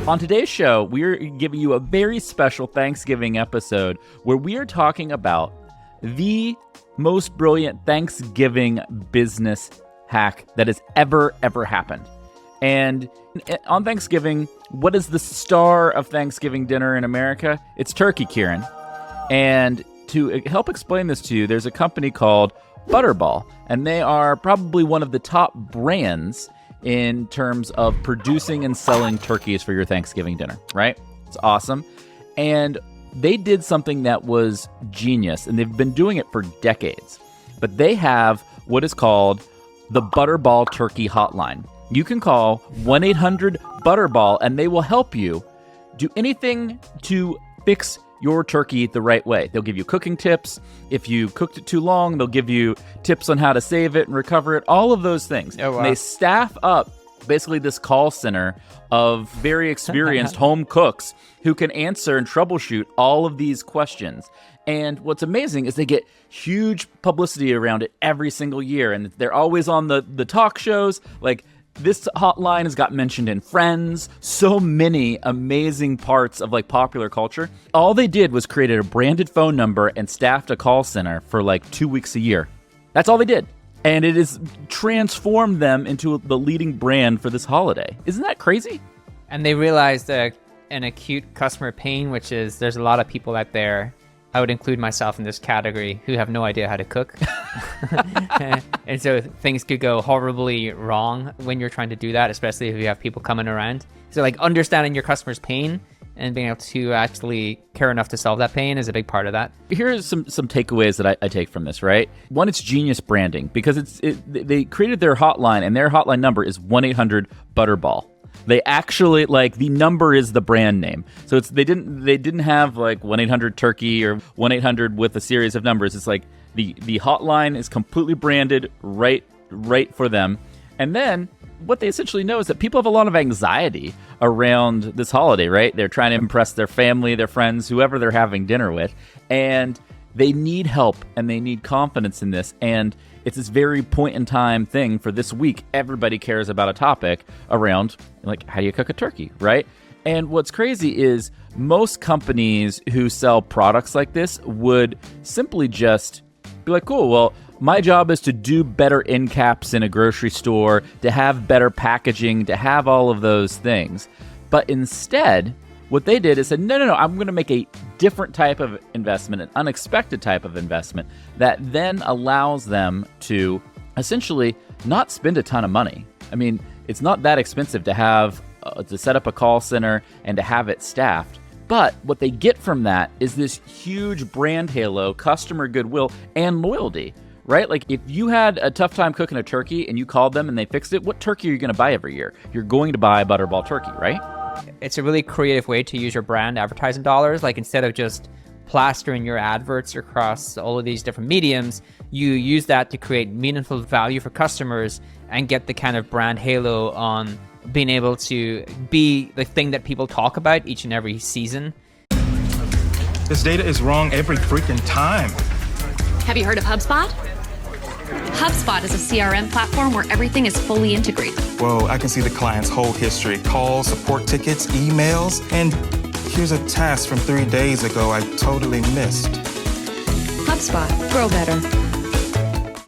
On today's show, we're giving you a very special Thanksgiving episode where we are talking about the most brilliant Thanksgiving business hack that has ever happened. And on Thanksgiving, what is the star of Thanksgiving dinner in America? It's turkey, Kieran. And to help explain this to you, there's a company called Butterball, and they are probably one of the top brands in terms of producing and selling turkeys for your Thanksgiving dinner, right? It's awesome. And they did something that was genius, and they've been doing it for decades. But they have what is called the Butterball Turkey Hotline. You can call 1-800-BUTTERBALL, and they will help you do anything to fix your turkey the right way. They'll give you cooking tips. If you cooked it too long, they'll give you tips on how to save it and recover it, all of those things. Oh, wow. And they staff up basically this call center of very experienced home cooks who can answer and troubleshoot all of these questions. And what's amazing is they get huge publicity around it every single year, and they're always on the talk shows. Like, this hotline has got mentioned in Friends, so many amazing parts of like popular culture. All they did was created a branded phone number and staffed a call center for like 2 weeks a year. That's all they did. And it has transformed them into the leading brand for this holiday. Isn't that crazy? And they realized an acute customer pain, which is there's a lot of people out there, I would include myself in this category, who have no idea how to cook. And so things could go horribly wrong when you're trying to do that, especially if you have people coming around. So like understanding your customer's pain and being able to actually care enough to solve that pain is a big part of that. Here's some takeaways that I take from this, right? One, it's genius branding because they created their hotline, and their hotline number is 1-800-BUTTERBALL. They actually, like, the number is the brand name. So it's they didn't have like 1-800-TURKEY or 1-800 with a series of numbers. It's like the hotline is completely branded right for them. And then what they essentially know is that people have a lot of anxiety around this holiday, right? They're trying to impress their family, their friends, whoever they're having dinner with. And they need help and they need confidence in this. And it's this very point in time thing for this week. Everybody cares about a topic around, like, how do you cook a turkey, right? And what's crazy is most companies who sell products like this would simply just be like, cool, well, my job is to do better end caps in a grocery store, to have better packaging, to have all of those things. But instead, what they did is said, no, I'm going to make a different type of investment, an unexpected type of investment that then allows them to essentially not spend a ton of money. I mean, it's not that expensive to have to set up a call center and to have it staffed. But what they get from that is this huge brand halo, customer goodwill, and loyalty, right? Like, if you had a tough time cooking a turkey and you called them and they fixed it, what turkey are you going to buy every year? You're going to buy Butterball turkey, right? It's a really creative way to use your brand advertising dollars. Like, instead of just plastering your adverts across all of these different mediums, you use that to create meaningful value for customers and get the kind of brand halo on being able to be the thing that people talk about each and every season. This data is wrong every freaking time. Have you heard of HubSpot? HubSpot is a CRM platform where everything is fully integrated. Whoa, I can see the client's whole history, calls, support tickets, emails, and here's a task from 3 days ago I totally missed. HubSpot. Grow better.